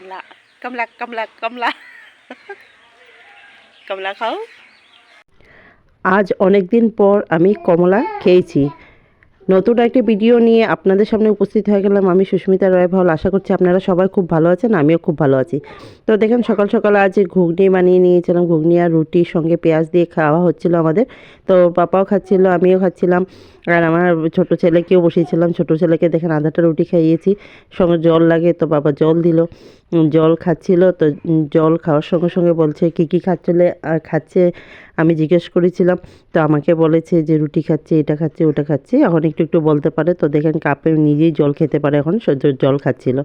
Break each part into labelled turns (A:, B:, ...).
A: কমলা কমলা কমলা কমলা কমলা খাও। আজ অনেক দিন পর আমি কমলা খেয়েছি। নতুন একটি ভিডিও নিয়ে আপনাদের সামনে উপস্থিত হয়ে গেলাম। আমি সুস্মিতা রয় ভাওয়াল। আশা করছি আপনারা সবাই খুব ভালো আছেন, আমিও খুব ভালো আছি। তো দেখেন সকাল সকাল আজ ঘুগনি বানিয়ে নিয়েছিলাম। ঘুগনি আর রুটির সঙ্গে পেঁয়াজ দিয়ে খাওয়া হচ্ছিল আমাদের। তো পাপাও খাচ্ছিল, আমিও খাচ্ছিলাম, আর আমার ছোট ছেলেকেও বসিয়েছিলাম। ছোট ছেলেকে দেখেন আধাটা রুটি খাইয়েছি, সঙ্গে জল লাগে তো বাবা জল দিল, জল খাচ্ছিল। তো জল খাওয়ার সঙ্গে সঙ্গে বলছে কী কী খাচ্ছে আমি জিজ্ঞেস করেছিলাম। তো আমাকে বলেছে যে রুটি খাচ্ছে, এটা খাচ্ছে, ওটা খাচ্ছে। এখন একটু একটু বলতে পারে। তো দেখেন কাপে নিজেই জল খেতে পারে, এখন জল খাচ্ছিল।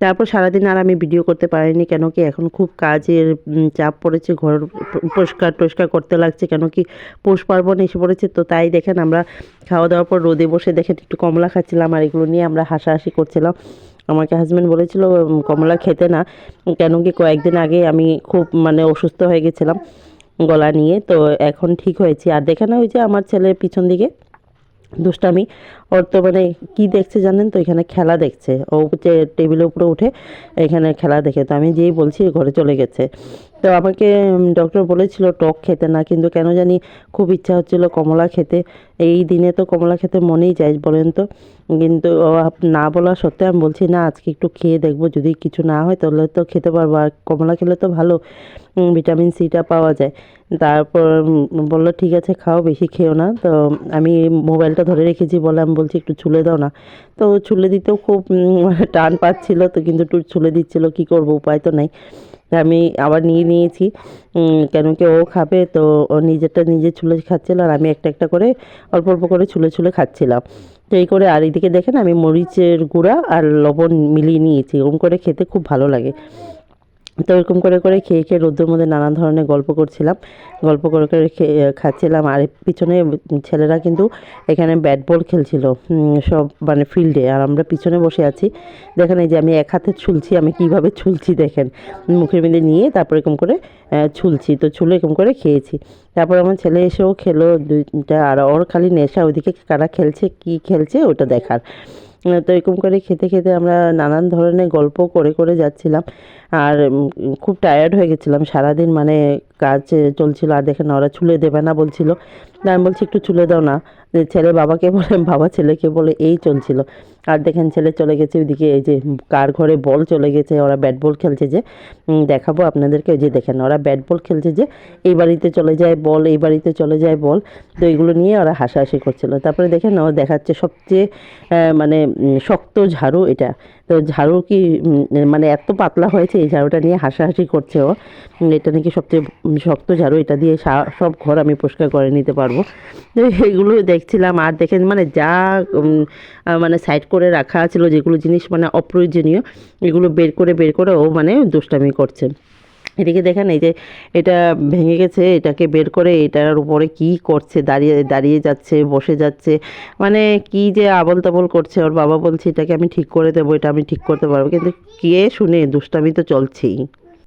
A: তারপর সারাদিন আর আমি ভিডিও করতে পারিনি, কেন কি এখন খুব কাজের চাপ পড়েছে। ঘর পরিষ্কার করতে লাগছে, কেন কি পৌষ পার্বণ এসে পড়েছে। তো তাই দেখেন আমরা খাওয়া দাওয়ার পর রোদে বসে দেখেন একটু কমলা খাচ্ছিলাম, আর এগুলো নিয়ে আমরা হাসাহাসি করছিলাম। আমাকে হাজব্যান্ড বলেছিল কমলা খেতে না, কেন কি কয়েকদিন আগে আমি খুব অসুস্থ হয়ে গেছিলাম গলা নিয়ে। তো এখন ঠিক হয়েছি। আর দেখে না ওই যে আমার ছেলের পিছন দিকে দুষ্টামি, ওর তো কি দেখছে জানেন তো, এখানে খেলা দেখছে। ও যে টেবিলের উপরে উঠে এখানে খেলা দেখে। তো আমি যেই বলছি ঘরে চলে গেছে। তো আমাকে ডক্টর বলেছিল টক খেতে না, কিন্তু কেন জানি খুব ইচ্ছা হচ্ছিল কমলা খেতে। এই দিনে তো কমলা খেতে মনেই যায় বলেন তো। কিন্তু না বলা সত্ত্বেও আমি বলছি না, আজকে একটু খেয়ে দেখবো, যদি কিছু না হয় তাহলে তো খেতে পারবো। আর কমলা খেলে তো ভালো, ভিটামিন সিটা পাওয়া যায়। তারপর বললো ঠিক আছে খাও, বেশি খেও না। তো আমি মোবাইলটা ধরে রেখেছি বলে আমি বলছি একটু ছুলে দাও না। তো ছুলে দিতেও খুব টান পাচ্ছিল, তো কিন্তু একটু ছুলে দিচ্ছিল, কী করবো, উপায় তো নাই। আমি আবার নিয়ে নিয়েছি, কেন কি ও খাবে। তো ও নিজেরটা নিজে ছুলে খাচ্ছিল, আর আমি একটা একটা করে অল্প অল্প করে ছুলে ছুলে খাচ্ছিলাম। তো এই করে, আর এইদিকে দেখেন আমি মরিচের গুঁড়া আর লবণ মিলিয়ে নিয়েছি, ওরকম করে খেতে খুব ভালো লাগে। তো এরকম করে করে খেয়ে খেয়ে রোদ্রের মধ্যে নানান ধরনের গল্প করছিলাম, গল্প করে করে খাচ্ছিলাম। আর পিছনে ছেলেরা কিন্তু এখানে ব্যাট বল খেলছিল, সব ফিল্ডে, আর আমরা পিছনে বসে আছি। দেখেন এই যে আমি এক হাতে ছুলছি, আমি কিভাবে ছুলছি দেখেন, মুখের মধ্যে নিয়ে তারপর এরকম করে ছুলছি। তো ছুলে এরকম করে খেয়েছি। তারপর আমার ছেলে এসেও খেলো দুইটা, আর ওর খালি নেশা ওইদিকে কারা খেলছে কি খেলছে ওটা দেখার। তো এরকম করে খেতে খেতে আমরা নানান ধরনের গল্প করে করে যাচ্ছিলাম। আর খুব টায়ার্ড হয়ে গেছিলাম সারাদিন, কাজ চলছিল। আর দেখেন ওরা ছুলে দেবে না বলছিল, না আমি বলছি একটু ছুলে দাও না। ছেলে বাবাকে বলে, বাবা ছেলেকে বলে, এই চলছিল। আর দেখেন ছেলে চলে গেছে ওইদিকে, এই যে কার ঘরে বল চলে গেছে, ওরা ব্যাট বল খেলছে যে, দেখাবো আপনাদেরকে। ওই যে দেখেন ওরা ব্যাট বল খেলছে যে, এই বাড়িতে চলে যায় বল, এই বাড়িতে চলে যায় বল। তো এগুলো নিয়ে ওরা হাসাহাসি করছিল। তারপরে দেখেন ও দেখাচ্ছে সবচেয়ে শক্ত ঝাড়ু এটা। তো ঝাড়ু কি এত পাতলা হয়েছে, এই ঝাড়ুটা নিয়ে হাসাহাসি করছে ও। এটা নাকি সবচেয়ে শক্ত ঝাড়ু, এটা দিয়ে সব ঘর আমি পরিষ্কার করে নিতে পারবো। তো এইগুলো দেখছিলাম। আর দেখেন যা সাইড করে রাখা ছিল, যেগুলো জিনিস অপ্রয়োজনীয়, এগুলো বের করে বের করে ও দুষ্টামি করছে। এদিকে দেখেন এই যে এটা ভেঙে গেছে, এটাকে বের করে এটার উপরে কি করছে, দাঁড়িয়ে দাঁড়িয়ে যাচ্ছে, বসে যাচ্ছে, কি যে আবল তাবল করছে। ওর বাবা বলছে এটাকে আমি ঠিক করে দেবো, এটা আমি ঠিক করতে পারবো, কিন্তু কে শুনে, দুষ্টামি তো চলছেই।